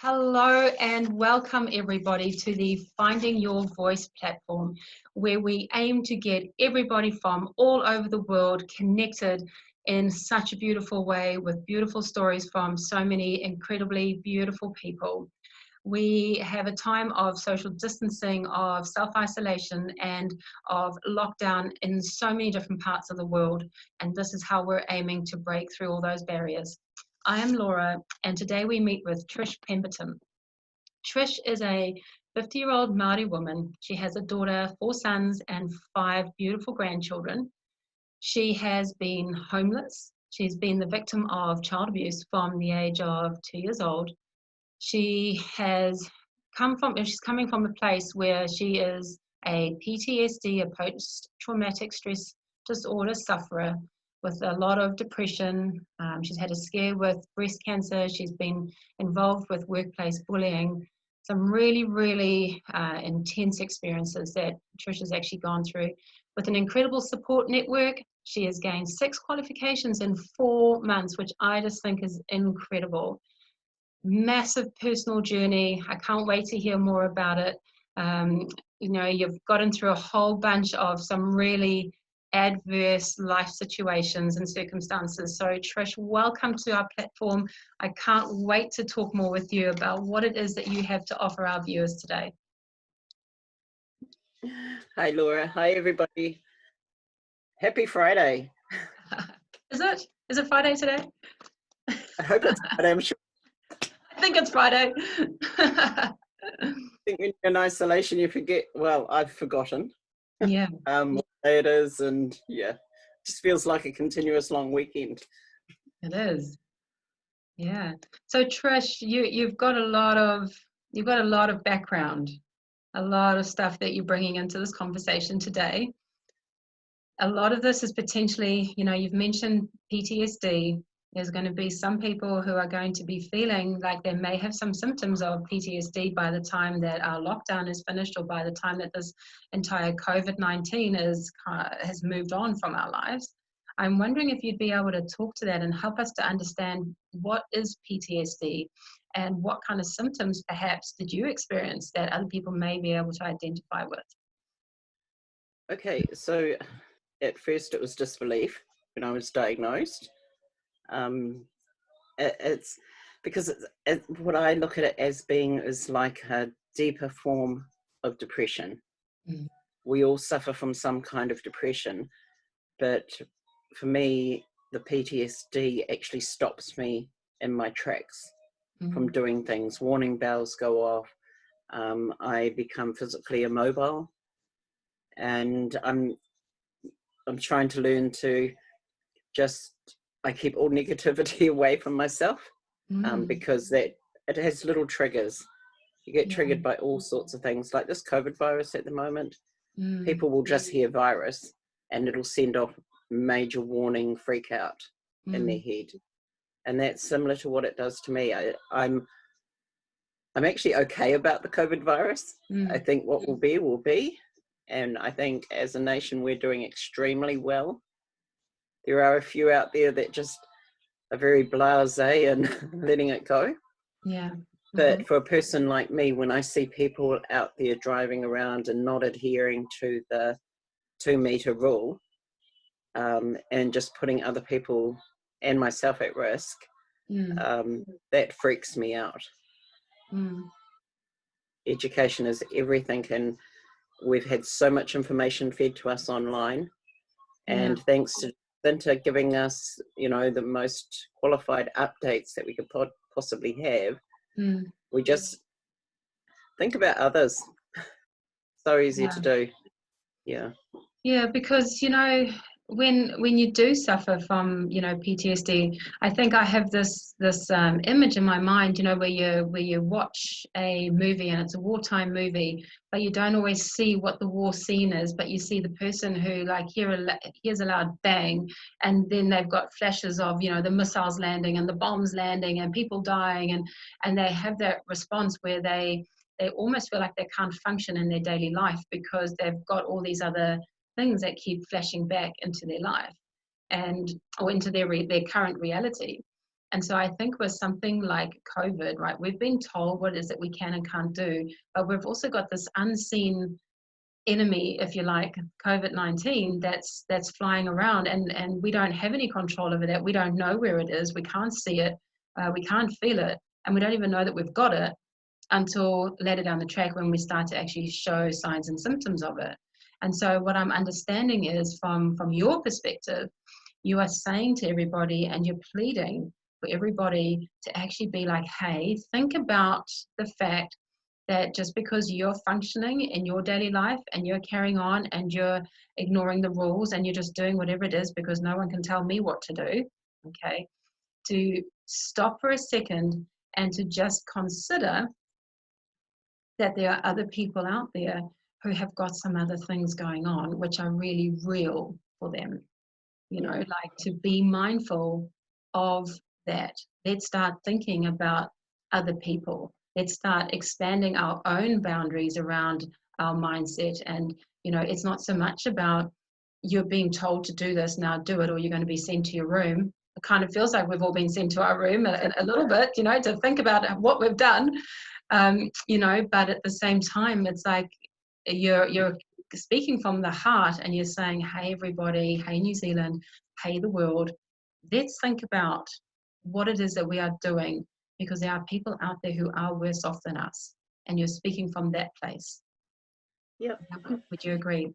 Hello and welcome everybody to the Finding Your Voice platform, where we aim to get everybody from all over the world connected in such a beautiful way with beautiful stories from so many incredibly beautiful people. We have a time of social distancing, of self-isolation and of lockdown in so many different parts of the world, and this is how we're aiming to break through all those barriers. I am Laura, and today we meet with Trish Pemberton. Trish is a 50-year-old Māori woman. She has a daughter, 4 sons, and 5 beautiful grandchildren. She has been homeless. She's been the victim of child abuse from the age of 2 years old. She's coming from a place where she is a PTSD, a post-traumatic stress disorder sufferer, with a lot of depression. She's had a scare with breast cancer. She's been involved with workplace bullying. Some really intense experiences that Trish has actually gone through. With an incredible support network, she has gained 6 qualifications in 4 months, which I just think is incredible. Massive personal journey. I can't wait to hear more about it. You've gotten through a whole bunch of some really adverse life situations and circumstances. So Trish, welcome to our platform. I can't wait to talk more with you about what it is that you have to offer our viewers today. Hi Laura, hi everybody. Happy Friday. Is it Friday today? I hope it's Friday, I'm sure. I think it's Friday. I think when you're in isolation you forget, well, I've forgotten. Yeah. What day it is, and yeah, it just feels like a continuous long weekend. It is. Yeah. So Trish, you've got a lot of background, a lot of stuff that you're bringing into this conversation today. A lot of this is potentially, you've mentioned PTSD. There's going to be some people who are going to be feeling like they may have some symptoms of PTSD by the time that our lockdown is finished, or by the time that this entire COVID-19 has moved on from our lives. I'm wondering if you'd be able to talk to that and help us to understand what is PTSD and what kind of symptoms perhaps did you experience that other people may be able to identify with. Okay, so at first it was disbelief when I was diagnosed. It's because what I look at it as being is like a deeper form of depression. Mm. We all suffer from some kind of depression, but for me, the PTSD actually stops me in my tracks from doing things. Warning bells go off. I become physically immobile, and I'm trying to learn to I keep all negativity away from myself, because it has little triggers. You get triggered by all sorts of things, like this COVID virus at the moment. People will just hear virus and it'll send off major warning freak out in their head. And that's similar to what it does to me. I'm actually okay about the COVID virus. I think what will be. And I think as a nation, we're doing extremely well. There are a few out there that just are very blasé and letting it go. Yeah. But for a person like me, when I see people out there driving around and not adhering to the 2-meter rule, and just putting other people and myself at risk, that freaks me out. Education is everything, and we've had so much information fed to us online, and thanks to Cinta giving us, the most qualified updates that we could possibly have, we just think about others. So easy to do. Yeah, because when you do suffer from PTSD, I think I have this image in my mind, where you watch a movie and it's a wartime movie, but you don't always see what the war scene is, but you see the person who hears a loud bang, and then they've got flashes of the missiles landing and the bombs landing and people dying, and they have that response where they almost feel like they can't function in their daily life because they've got all these other things that keep flashing back into their life or into their current reality. And so I think with something like COVID, right, we've been told what it is that we can and can't do, but we've also got this unseen enemy, if you like, COVID-19, that's flying around, and we don't have any control over that. We don't know where it is. We can't see it. We can't feel it, and we don't even know that we've got it until later down the track when we start to actually show signs and symptoms of it. And so what I'm understanding is from your perspective, you are saying to everybody and you're pleading for everybody to actually be like, hey, think about the fact that just because you're functioning in your daily life and you're carrying on and you're ignoring the rules and you're just doing whatever it is because no one can tell me what to do, okay, to stop for a second and to just consider that there are other people out there who have got some other things going on which are really real for them. You know, like to be mindful of that. Let's start thinking about other people. Let's start expanding our own boundaries around our mindset. And, you know, it's not so much about you're being told to do this, now do it, or you're going to be sent to your room. It kind of feels like we've all been sent to our room a little bit, you know, to think about what we've done, you know, but at the same time, it's like you're speaking from the heart and you're saying, hey, everybody, hey, New Zealand, hey, the world, let's think about what it is that we are doing, because there are people out there who are worse off than us. And you're speaking from that place. Yep. Would you agree?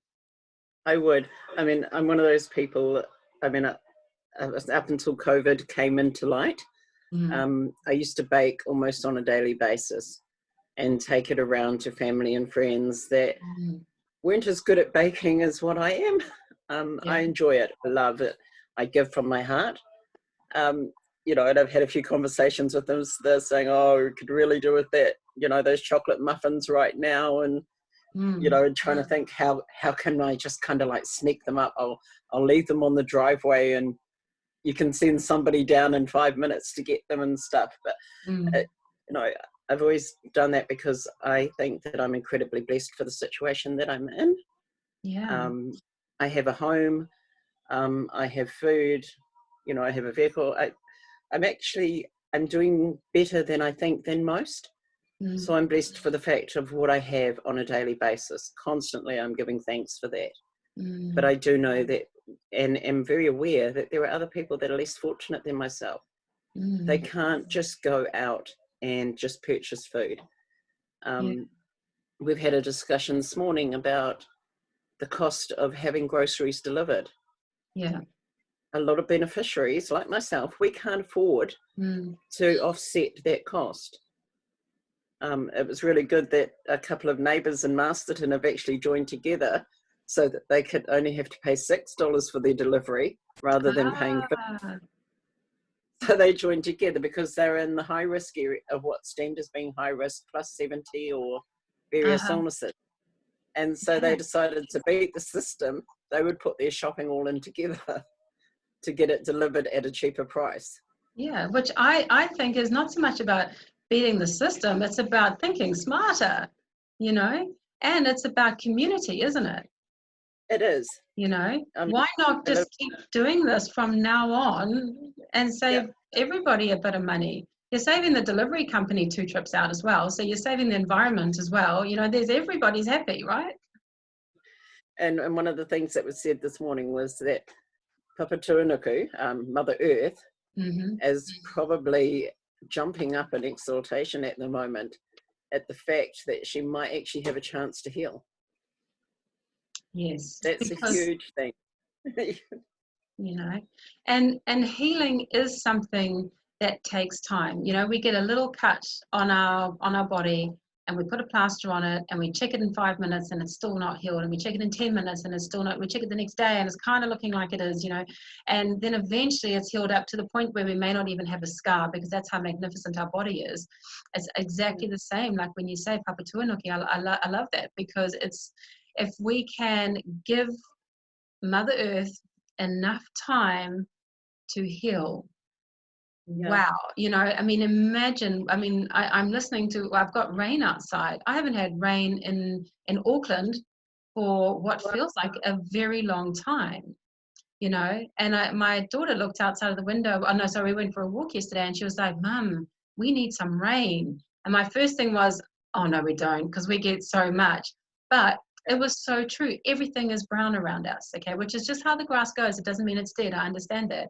I would. I mean, I'm one of those people, I mean, up until COVID came into light, I used to bake almost on a daily basis and take it around to family and friends that weren't as good at baking as what I am. I enjoy it. I love it. I give from my heart. You know, and I've had a few conversations with them. So they're saying, oh, we could really do with that, you know, those chocolate muffins right now. And, you know, trying to think how can I just kind of like sneak them up? I'll leave them on the driveway and you can send somebody down in 5 minutes to get them and stuff. But, you know, I've always done that because I think that I'm incredibly blessed for the situation that I'm in. Yeah. I have a home. I have food. You know, I have a vehicle. I'm doing better than I think than most. So I'm blessed for the fact of what I have on a daily basis. Constantly, I'm giving thanks for that. But I do know that, and am very aware that there are other people that are less fortunate than myself. They can't just go out and just purchase food. We've had a discussion this morning about the cost of having groceries delivered. Yeah. A lot of beneficiaries like myself, we can't afford to offset that cost. It was really good that a couple of neighbours in Masterton have actually joined together so that they could only have to pay $6 for their delivery rather than paying $50. So they joined together because they're in the high risk area of what's deemed as being high risk plus 70 or various illnesses. And so they decided to beat the system. They would put their shopping all in together to get it delivered at a cheaper price. Yeah, which I think is not so much about beating the system, it's about thinking smarter, you know, and it's about community, isn't it? It is. You know, why not just keep doing this from now on and save everybody a bit of money? You're saving the delivery company 2 trips out as well. So you're saving the environment as well. You know, everybody's happy, right? And one of the things that was said this morning was that Papatuanuku, Mother Earth, is probably jumping up in exaltation at the moment at the fact that she might actually have a chance to heal. Yes. That's a huge thing. You know, and healing is something that takes time. You know, we get a little cut on our body and we put a plaster on it and we check it in 5 minutes and it's still not healed, and we check it in 10 minutes and it's still not, we check it the next day and it's kind of looking like it is, you know, and then eventually it's healed up to the point where we may not even have a scar, because that's how magnificent our body is. It's exactly the same, like when you say Papatuanuku, I love that, because it's, if we can give Mother Earth enough time to heal. Wow. You know, I mean, imagine, I mean, I'm listening to, I've got rain outside. I haven't had rain in Auckland for what feels like a very long time. you know. And my daughter looked outside of the window. Oh, no, sorry, we went for a walk yesterday, and she was like, Mum, we need some rain. And my first thing was, oh, no, we don't, because we get so much. But it was so true. Everything is brown around us, okay, which is just how the grass goes. It doesn't mean it's dead. I understand that.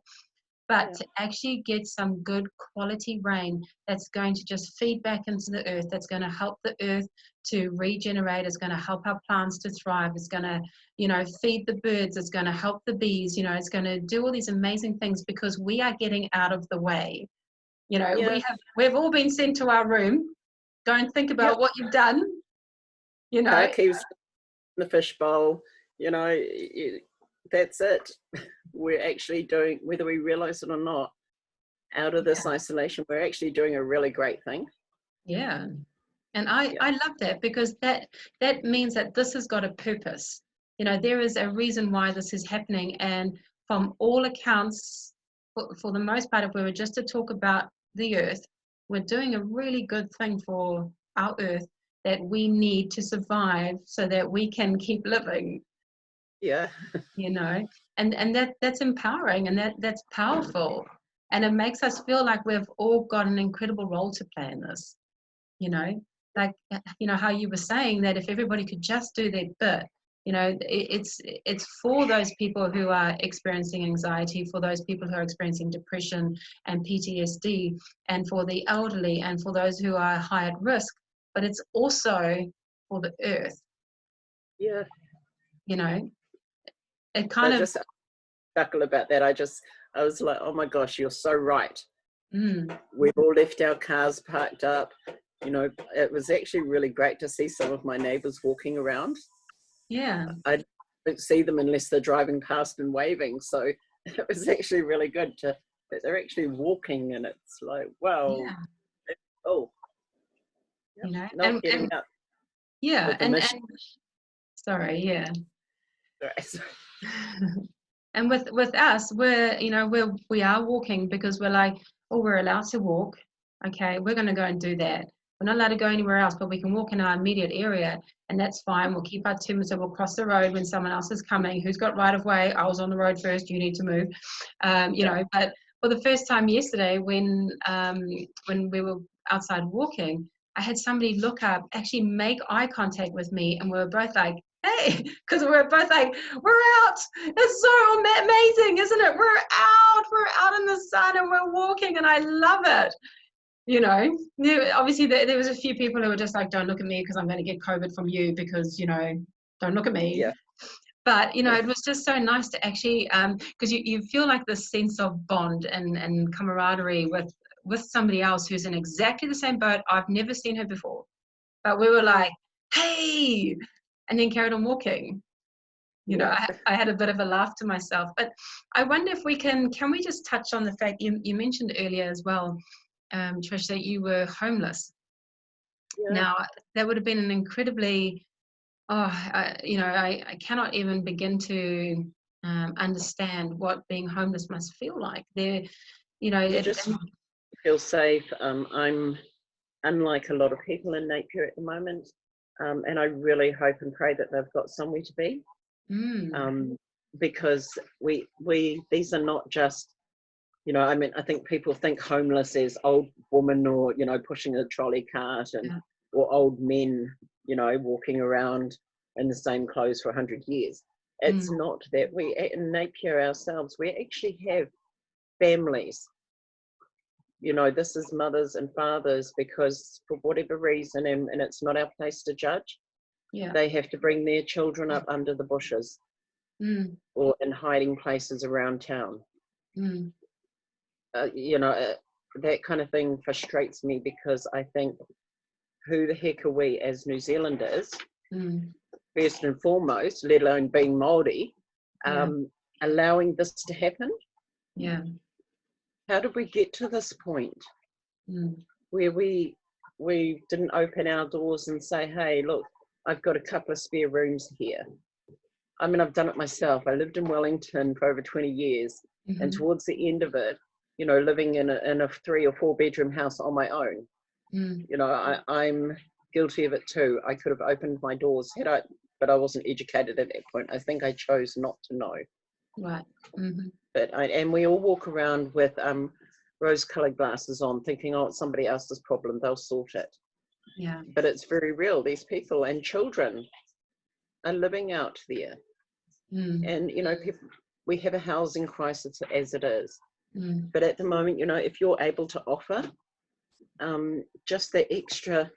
But to actually get some good quality rain that's going to just feed back into the earth, that's going to help the earth to regenerate, it's going to help our plants to thrive, it's going to, you know, feed the birds, it's going to help the bees, you know, it's going to do all these amazing things because we are getting out of the way. You know, Yeah. we've all been sent to our room. Don't think about what you've done, you know. Car keys in the fishbowl, you know, that's it. We're actually doing, whether we realize it or not, out of this isolation, we're actually doing a really great thing. Yeah. And I love that, because that means that this has got a purpose. You know, there is a reason why this is happening. And from all accounts, for the most part, if we were just to talk about the earth, we're doing a really good thing for our earth that we need to survive so that we can keep living. Yeah. You know, and that's empowering, and that's powerful. And it makes us feel like we've all got an incredible role to play in this. You know, like, you know, how you were saying that if everybody could just do their bit, you know, it's for those people who are experiencing anxiety, for those people who are experiencing depression and PTSD, and for the elderly, and for those who are high at risk, but it's also for the earth. Yeah. You know, it kind of just chuckle about that. I was like, oh my gosh, you're so right. We've all left our cars parked up. You know, it was actually really great to see some of my neighbors walking around. Yeah. I don't see them unless they're driving past and waving. So it was actually really good that they're actually walking, and it's like, wow. Yeah. Oh, You know, not getting up. yeah, With the and mission. sorry, yeah. Right. And with us, we're, you know, we are walking because we're like, oh, we're allowed to walk. Okay, we're going to go and do that. We're not allowed to go anywhere else, but we can walk in our immediate area, and that's fine. We'll keep our 2 meters. We'll cross the road when someone else is coming. Who's got right of way? I was on the road first. You need to move. You know, but for the first time yesterday, when we were outside walking, I had somebody look up, actually make eye contact with me, and we were both like, hey, because we're both like, we're out. It's so amazing, isn't it? We're out in the sun and we're walking, and I love it. You know, obviously there was a few people who were just like, don't look at me because I'm going to get COVID from you, because, you know, don't look at me. Yeah. But, you know, it was just so nice to actually, because you feel like this sense of bond and camaraderie with somebody else who's in exactly the same boat. I've never seen her before, but we were like, hey, and then carried on walking. You know, I had a bit of a laugh to myself. But I wonder if we can we just touch on the fact you mentioned earlier as well, Trish, that you were homeless. Yeah. Now, that would have been an incredibly, you know, I cannot even begin to understand what being homeless must feel like. There, you know, You just feel safe. I'm unlike a lot of people in Napier at the moment, and I really hope and pray that they've got somewhere to be. Because these are not just, you know, I mean, I think people think homeless as old woman, or, you know, pushing a trolley cart, or old men, you know, walking around in the same clothes for 100 years. It's not that. We in Napier ourselves, we actually have families. You know, this is mothers and fathers, because for whatever reason, and it's not our place to judge, they have to bring their children up under the bushes or in hiding places around town. You know, that kind of thing frustrates me, because I think, who the heck are we as New Zealanders, first and foremost, let alone being Māori, allowing this to happen? Yeah. How did we get to this point where we didn't open our doors and say, hey, look, I've got a couple of spare rooms here. I mean, I've done it myself. I lived in Wellington for over 20 years. And towards the end of it, you know, living in a 3 or 4 bedroom house on my own, you know, I'm guilty of it too. I could have opened my doors but I wasn't educated at that point. I think I chose not to know. Right. Mm-hmm. And we all walk around with rose-colored glasses on, thinking, oh, it's somebody else's problem, they'll sort it. Yeah. But it's very real. These people and children are living out there. Mm. And, people, we have a housing crisis as it is. Mm. But at the moment, if you're able to offer just that extra,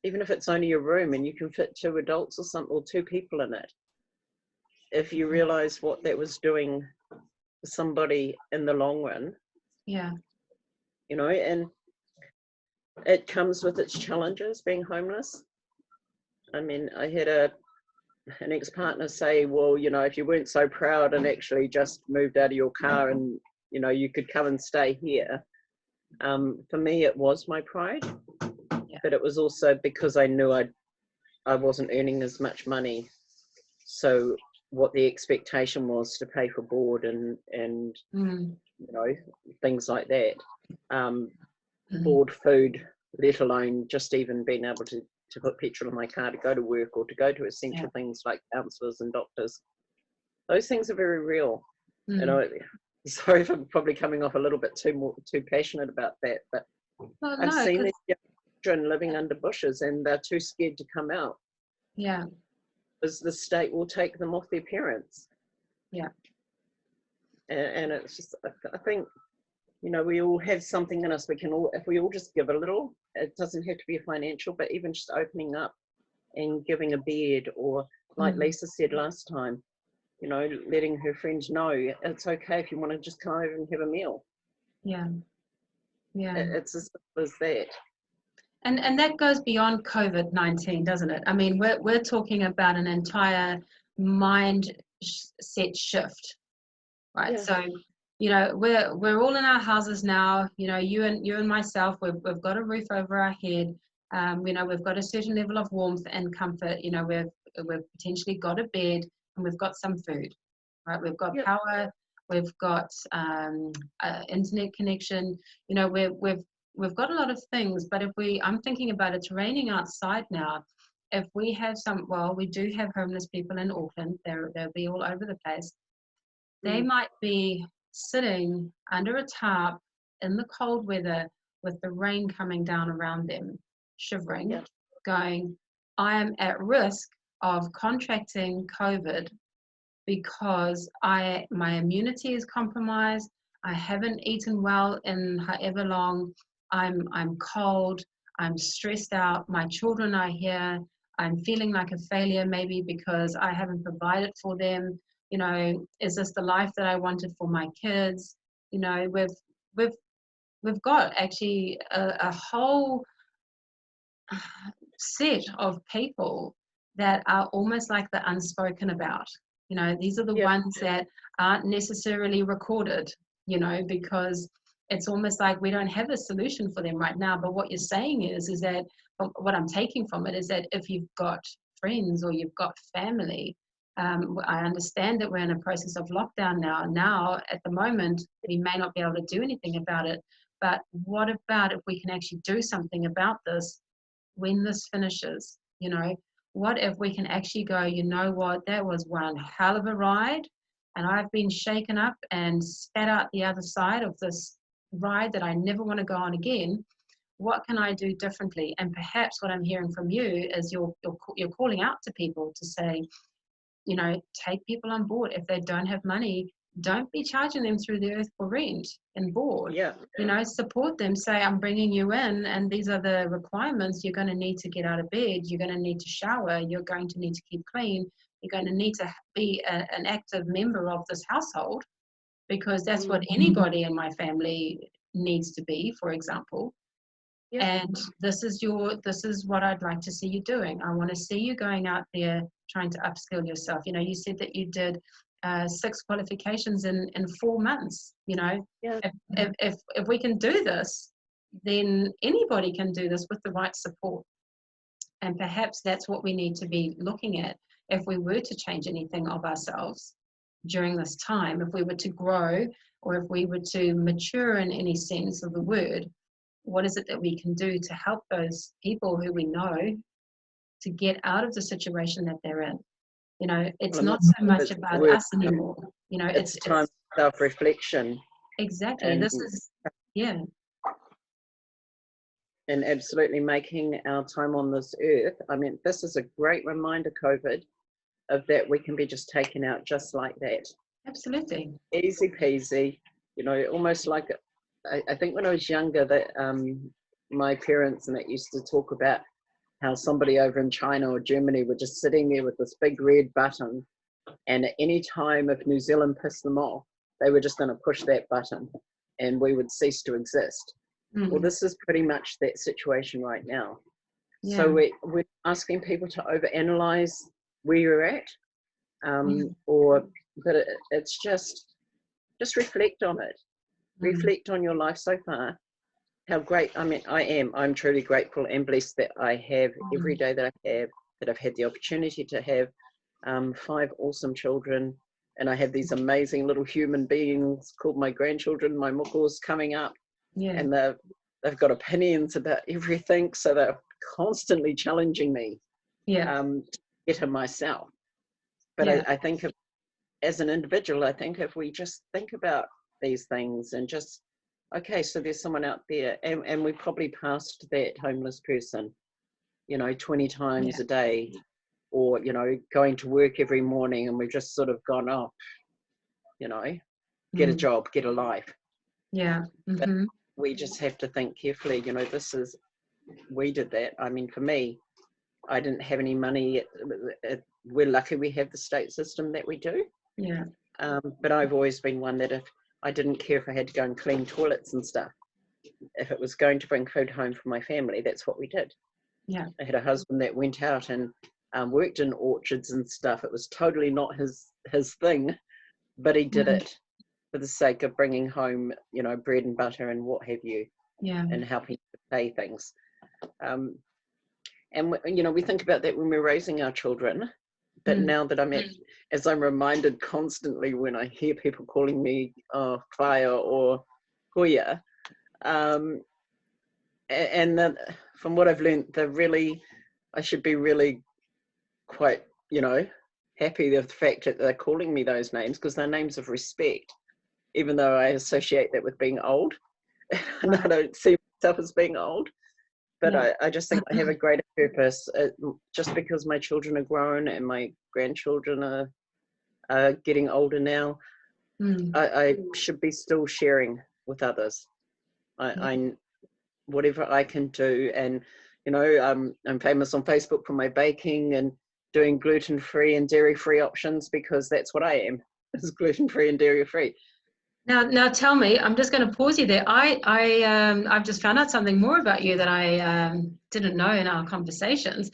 even if it's only a room and you can fit 2 adults or something, or 2 people in it, if you realize what that was doing for somebody in the long run, Yeah. and it comes with its challenges being homeless. I mean, I had an ex-partner say, well, if you weren't so proud and actually just moved out of your car and, you could come and stay here. For me, it was my pride, but it was also because I knew I wasn't earning as much money. So what the expectation was to pay for board and things like that. Board, food, let alone just even being able to put petrol in my car to go to work or to go to essential things like counsellors and doctors. Those things are very real. Sorry if I'm probably coming off a little bit too passionate about that, but I've seen these young children living under bushes and they're too scared to come out. Yeah. Because the state will take them off their parents. Yeah. And it's just, I think, we all have something in us. We can all, if we all just give a little, it doesn't have to be financial, but even just opening up and giving a bed, or like Lisa said last time, letting her friends know it's okay if you want to just come over and have a meal. Yeah. Yeah. It's as simple as that. And that goes beyond COVID-19, doesn't it? I mean, we're talking about an entire mindset shift, right? Yeah. So, we're all in our houses now. You and myself, we've got a roof over our head. We've got a certain level of warmth and comfort. We've potentially got a bed and we've got some food, right? We've got power. We've got internet connection. We've got a lot of things, but I'm thinking about it's raining outside now. If we have we do have homeless people in Auckland. They'll be all over the place. They might be sitting under a tarp in the cold weather with the rain coming down around them, shivering, going, I am at risk of contracting COVID because my immunity is compromised. I haven't eaten well in however long. I'm cold. I'm stressed out. My children are here. I'm feeling like a failure maybe because I haven't provided for them. Is this the life that I wanted for my kids? We've got actually a whole set of people that are almost like the unspoken about. These are the ones that aren't necessarily recorded, because it's almost like we don't have a solution for them right now. But what you're saying is that what I'm taking from it is that if you've got friends or you've got family, I understand that we're in a process of lockdown now. Now, at the moment, we may not be able to do anything about it. But what about if we can actually do something about this when this finishes? What if we can actually go, you know what, that was one hell of a ride, and I've been shaken up and spat out the other side of this ride that I never want to go on again. What can I do differently? And perhaps what I'm hearing from you is you're calling out to people to say, take people on board. If they don't have money, don't be charging them through the earth for rent and board. Support them. Say, I'm bringing you in, and these are the requirements. You're going to need to get out of bed. You're going to need to shower. You're going to need to keep clean. You're going to need to be an active member of this household, because that's what anybody in my family needs to be, for example. And this is what I'd like to see you doing. I want to see you going out there trying to upskill yourself. You said that you did 6 qualifications in 4 months. If we can do this, then anybody can do this with the right support. And perhaps that's what we need to be looking at if we were to change anything of ourselves during this time. If we were to grow, or if we were to mature in any sense of the word, what is it that we can do to help those people who we know to get out of the situation that they're in? You know, it's Well, not so much it's about worth, us anymore. You know, it's time for self-reflection. exactly, And this is, yeah. And absolutely making our time on this earth. I mean, this is a great reminder, COVID, of that we can be just taken out just like that. Absolutely. Easy peasy, you know, almost like, I think when I was younger that my parents and that used to talk about how somebody over in China or Germany were just sitting there with this big red button, and at any time if New Zealand pissed them off, they were just going to push that button and we would cease to exist. Well, this is pretty much that situation right now. Yeah. So we're asking people to overanalyze where you're at, but it's just reflect on it. Reflect on your life so far. How great, I mean, I'm truly grateful and blessed that I have every day that I have, that I've had the opportunity to have 5 awesome children, and I have these amazing little human beings called my grandchildren, my mokos, coming up, and they've got opinions about everything, so they're constantly challenging me to better myself. But I think as an individual, I think if we just think about these things and just, okay, so there's someone out there, and we probably passed that homeless person, you know, 20 times a day, or, you know, going to work every morning, and we've just sort of gone, oh, you know, get a job, get a life. But we just have to think carefully, you know, we did that. I mean, for me, I didn't have any money. We're lucky we have the state system that we do. But I've always been one that if I didn't care if I had to go and clean toilets and stuff, if it was going to bring food home for my family, that's what we did. I had a husband that went out and worked in orchards and stuff. It was totally not his thing, but he did it for the sake of bringing home, you know, bread and butter and what have you, and helping to pay things. And you know, we think about that when we're raising our children, but now that as I'm reminded constantly when I hear people calling me Klaya or Hoya, and then from what I've learned, I should be really quite, you know, happy with the fact that they're calling me those names, because they're names of respect, even though I associate that with being old. And I don't see myself as being old, but I just think I have a greater purpose, just because my children are grown and my grandchildren are getting older now. I should be still sharing with others. I whatever I can do, and you know, I'm famous on Facebook for my baking and doing gluten-free and dairy-free options, because that's what I am, is gluten-free and dairy-free. Now tell me, I'm just going to pause you there. I've just found out something more about you that I didn't know in our conversations.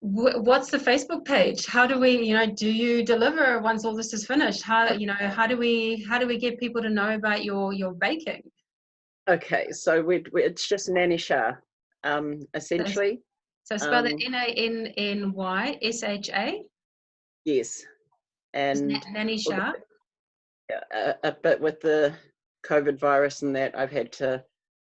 What's the Facebook page? How do we, you know, do you deliver once all this is finished? How, you know, how do we get people to know about your baking? Okay, so it's just Nanny Shah, essentially. So spell that NANNYSHA? Yes. And Nanny Shah? A bit with the COVID virus and that, I've had to,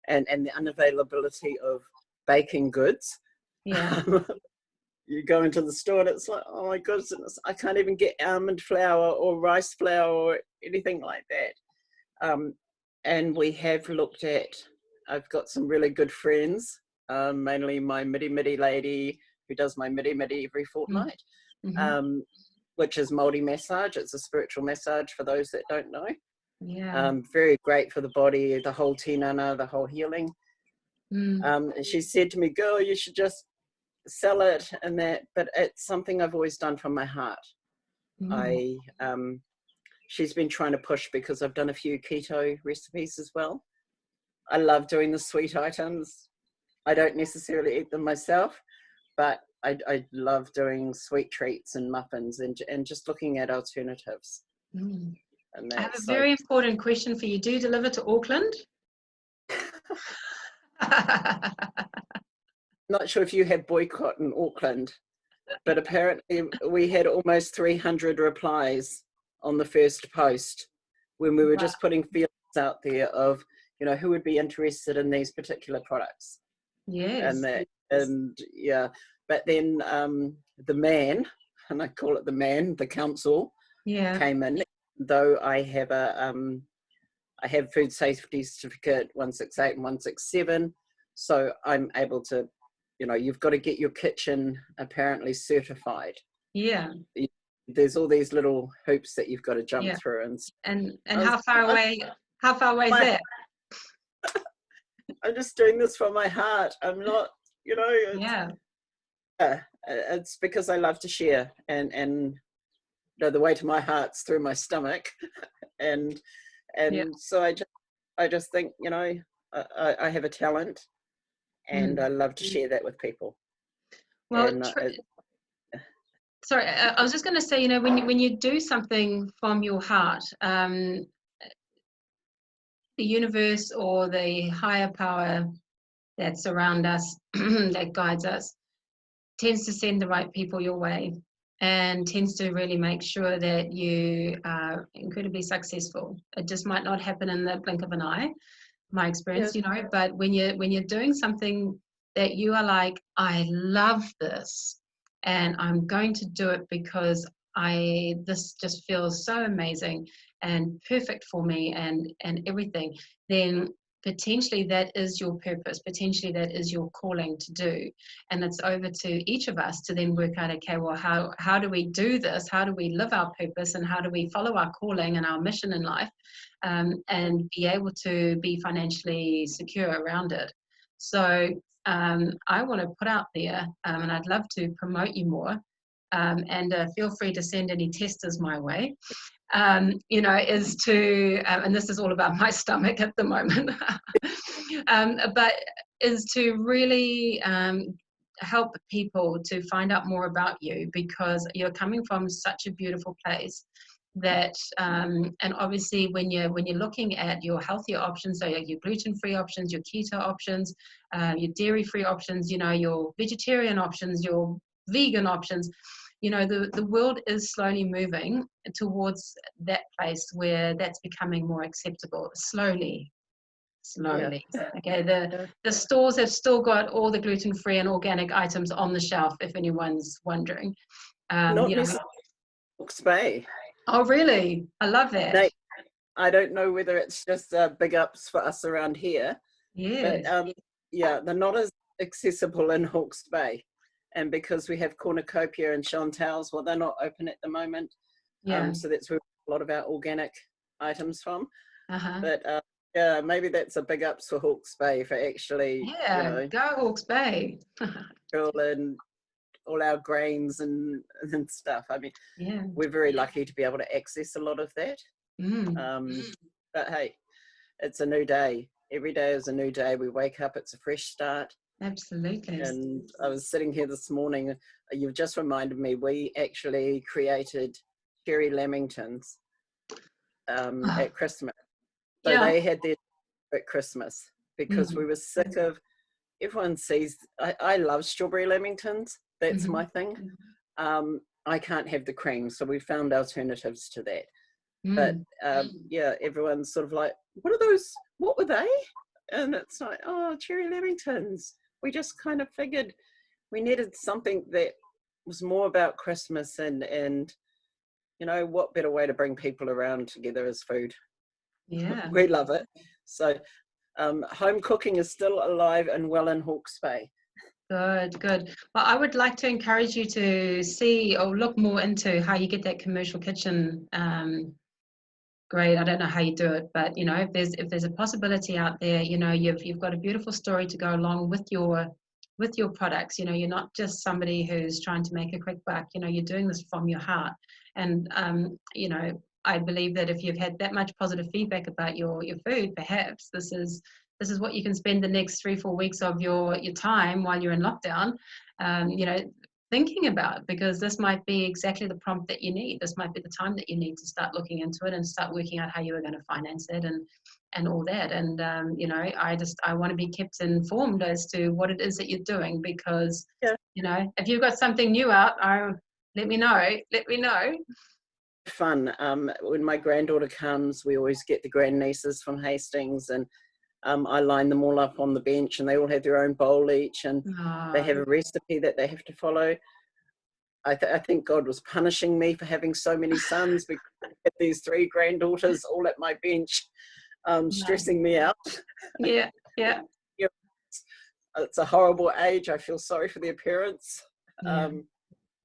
and the unavailability of baking goods. You go into the store and it's like, oh my goodness, I can't even get almond flour or rice flour or anything like that. And we have looked at, I've got some really good friends, mainly my midi lady who does my midi every fortnight, which is Māori massage. It's a spiritual massage for those that don't know. Very great for the body, the whole tinana, the whole healing. And she said to me, girl, you should just sell it and that, but it's something I've always done from my heart. She's been trying to push, because I've done a few keto recipes as well. I love doing the sweet items. I don't necessarily eat them myself, but I love doing sweet treats and muffins and just looking at alternatives. And I have a very important question for you. Do you deliver to Auckland? Not sure if you have boycott in Auckland, but apparently we had almost 300 replies on the first post when we were just putting feelers out there of, you know, who would be interested in these particular products. Yes. And yeah, but then the man and I call it the council came in, though I have I have food safety certificate 168 and 167, so I'm able to, you know, you've got to get your kitchen apparently certified. Yeah. There's all these little hoops that you've got to jump through, and how far away is that? I'm just doing this from my heart. I'm not, you know, it's because I love to share, and you know, the way to my heart's through my stomach, and so I just think, you know, I have a talent, and I love to share that with people. Well, and, sorry, I was just going to say, you know, when you do something from your heart, the universe or the higher power that's around us, that guides us, tends to send the right people your way, and tends to really make sure that you are incredibly successful. It just might not happen in the blink of an eye, my experience, you know, but when you're doing something that you are like, I love this, and I'm going to do it because this just feels so amazing and perfect for me and everything, then potentially that is your purpose, potentially that is your calling to do. And it's over to each of us to then work out, okay, well, how do we do this? How do we live our purpose, and how do we follow our calling and our mission in life, and be able to be financially secure around it? So I want to put out there, and I'd love to promote you more, and feel free to send any testers my way, you know, is to, and this is all about my stomach at the moment, but is to really help people to find out more about you, because you're coming from such a beautiful place that, and obviously when you're looking at your healthier options, so your gluten-free options, your keto options, your dairy-free options, you know, your vegetarian options, your vegan options, you know, the world is slowly moving towards that place where that's becoming more acceptable, slowly. Okay, the stores have still got all the gluten-free and organic items on the shelf, if anyone's wondering. not you know, necessarily Hawke's Bay. Oh, really? I love that. I don't know whether it's just big ups for us around here, but yeah, they're not as accessible in Hawke's Bay. And because we have Cornucopia and Chantal's, well, they're not open at the moment. So that's where a lot of our organic items from. But yeah, maybe that's a big ups for Hawke's Bay for actually, you know, go Hawke's Bay. and all our grains and stuff. I mean, we're very lucky to be able to access a lot of that. But hey, it's a new day. Every day is a new day. We wake up, it's a fresh start. Absolutely. And I was sitting here this morning, you've just reminded me, we actually created cherry lamingtons at Christmas. So they had their at Christmas because we were sick of, everyone sees, I love strawberry lamingtons. That's my thing. I can't have the cream, so we found alternatives to that. But yeah, everyone's sort of like, what are those? What were they? And it's like, oh, cherry lamingtons. We just kind of figured we needed something that was more about Christmas, and you know, what better way to bring people around together as food. Yeah. We love it. So home cooking is still alive and well in Hawke's Bay. Good. Well, I would like to encourage you to see or look more into how you get that commercial kitchen. Great. I don't know how you do it, but you know, if there's a possibility out there, you know, you've got a beautiful story to go along with your products. You know, you're not just somebody who's trying to make a quick buck. You know, you're doing this from your heart, and you know, I believe that if you've had that much positive feedback about your food, perhaps this is what you can spend the next 3-4 weeks of your time while you're in lockdown, you know, thinking about, because this might be exactly the prompt that you need. This might be the time that you need to start looking into it and start working out how you are going to finance it and all that. And you know, I want to be kept informed as to what it is that you're doing, because you know, if you've got something new out, let me know. Fun. When my granddaughter comes, we always get the grandnieces from Hastings, and I line them all up on the bench, and they all have their own bowl each, and they have a recipe that they have to follow. I think God was punishing me for having so many sons, because I had these 3 granddaughters all at my bench, stressing me out. Yeah, yeah. You know, it's a horrible age. I feel sorry for their parents. Yeah.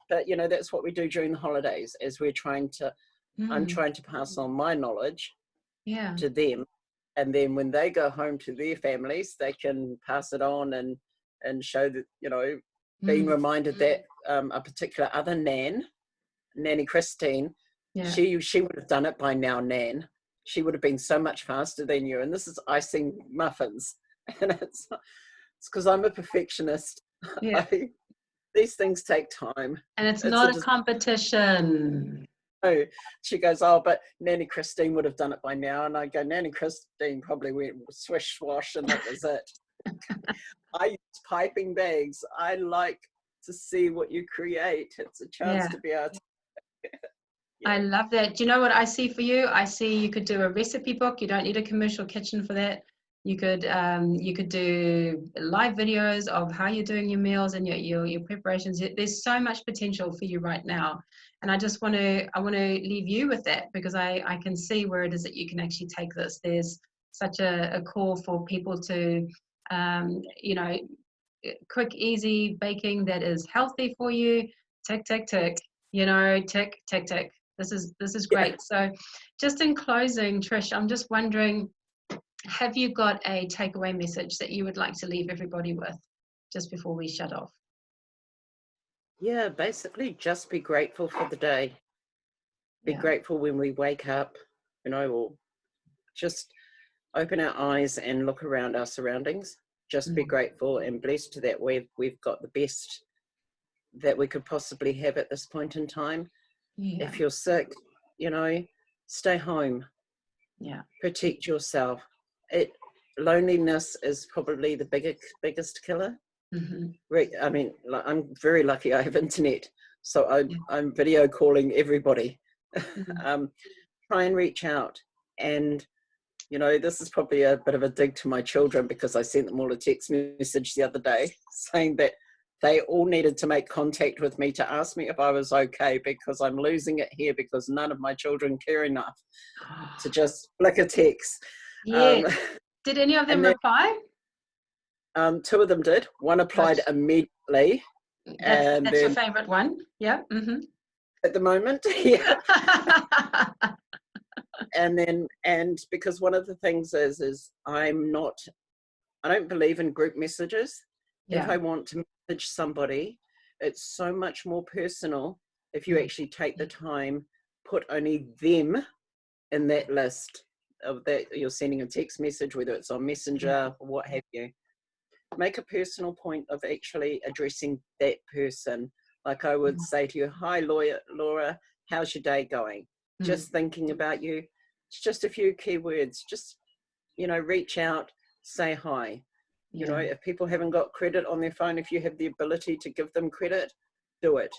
But you know, that's what we do during the holidays, as we're trying to, I'm Mm. trying to pass on my knowledge Yeah. to them, and then when they go home to their families, they can pass it on and show that, you know, being Mm. reminded that a particular other Nanny Christine, Yeah. she would have done it by now, Nan. She would have been so much faster than you. And this is icing muffins, and it's because I'm a perfectionist. Yeah. These things take time. And it's It's not a competition. oh, she goes, oh, but Nanny Christine would have done it by now. And I go, Nanny Christine probably went swish swash and that was it. I use piping bags. I like to see what you create. It's a chance Yeah. to be able to. I Yeah. love that. Do you know what I see for you? I see you could do a recipe book. You don't need a commercial kitchen for that. You could do live videos of how you're doing your meals and your preparations. There's so much potential for you right now, and I want to leave you with that, because I can see where it is that you can actually take this. There's such a call for people to you know, quick, easy baking that is healthy for you. Tick, tick, tick. You know, tick, tick, tick. This is great. So, just in closing, Trish, I'm just wondering, have you got a takeaway message that you would like to leave everybody with just before we shut off? Yeah, basically just be grateful for the day. Be grateful when we wake up, you know, or just open our eyes and look around our surroundings. Just be grateful and blessed that we've got the best that we could possibly have at this point in time. Yeah. If you're sick, you know, stay home. Yeah. Protect yourself. Loneliness is probably the biggest killer. I mean, I'm very lucky I have internet, so I'm video calling everybody. Try and reach out. And, you know, this is probably a bit of a dig to my children, because I sent them all a text message the other day saying that they all needed to make contact with me to ask me if I was okay, because I'm losing it here, because none of my children care enough to just flick a text. Yeah. Did any of them reply? 2 of them did. One applied immediately. That's your favorite one? Yeah. At the moment, yeah. and because one of the things is I don't believe in group messages. If I want to message somebody, it's so much more personal if you actually take the time, put only them in that list of that you're sending a text message, whether it's on Messenger or what have you. Make a personal point of actually addressing that person. Like I would say to you, hi Laura, how's your day going? Just thinking about you. It's just a few key words. Just, you know, reach out, say hi. You know, if people haven't got credit on their phone, if you have the ability to give them credit, do it.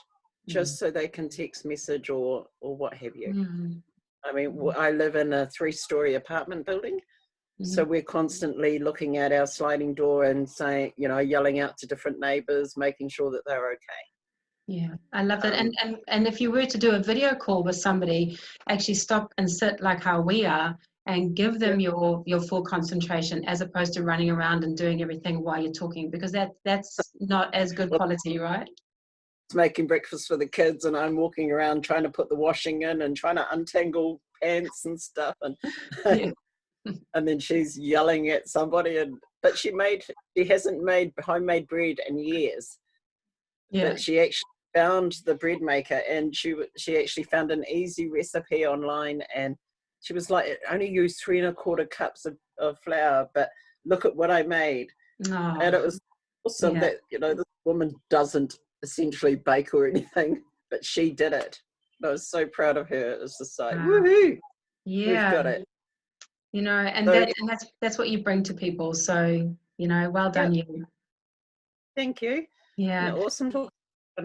Just so they can text message or what have you. I mean, I live in a 3-story apartment building. So we're constantly looking at our sliding door and saying, you know, yelling out to different neighbors, making sure that they're okay. Yeah, I love that. And if you were to do a video call with somebody, actually stop and sit like how we are and give them your full concentration, as opposed to running around and doing everything while you're talking, because that's not as good quality, right? Making breakfast for the kids, and I'm walking around trying to put the washing in and trying to untangle pants and stuff, and and then she's yelling at somebody, but she hasn't made homemade bread in years. But she actually found the bread maker, and she actually found an easy recipe online, and she was like, it only used 3 1/4 cups of flour, but look at what I made. And it was awesome that, you know, this woman doesn't essentially bake or anything, but she did it. I was so proud of her. It was just like, woohoo, we've got it. You know, and So, that's what you bring to people. So, you know, well done you. Thank you. Yeah. Awesome talk.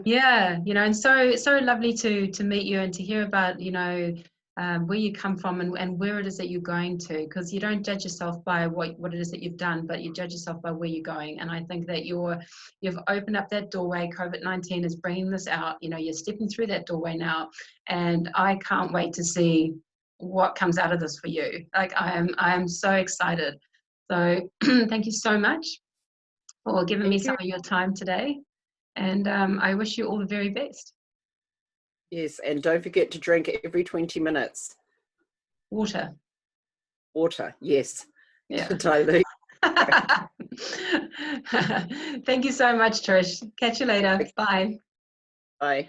Yeah, you know, and so lovely to meet you and to hear about, you know, where you come from, and where it is that you're going to, because you don't judge yourself by what it is that you've done, but you judge yourself by where you're going. And I think that you've opened up that doorway. COVID-19 is bringing this out. You know, you're stepping through that doorway now, and I can't wait to see what comes out of this for you. Like, I am so excited. So thank you so much for giving me Thank you. some of your time today, and I wish you all the very best. Yes, and don't forget to drink every 20 minutes. Water. Water, yes. Yeah. To dilute. Thank you so much, Trish. Catch you later. Bye. Bye.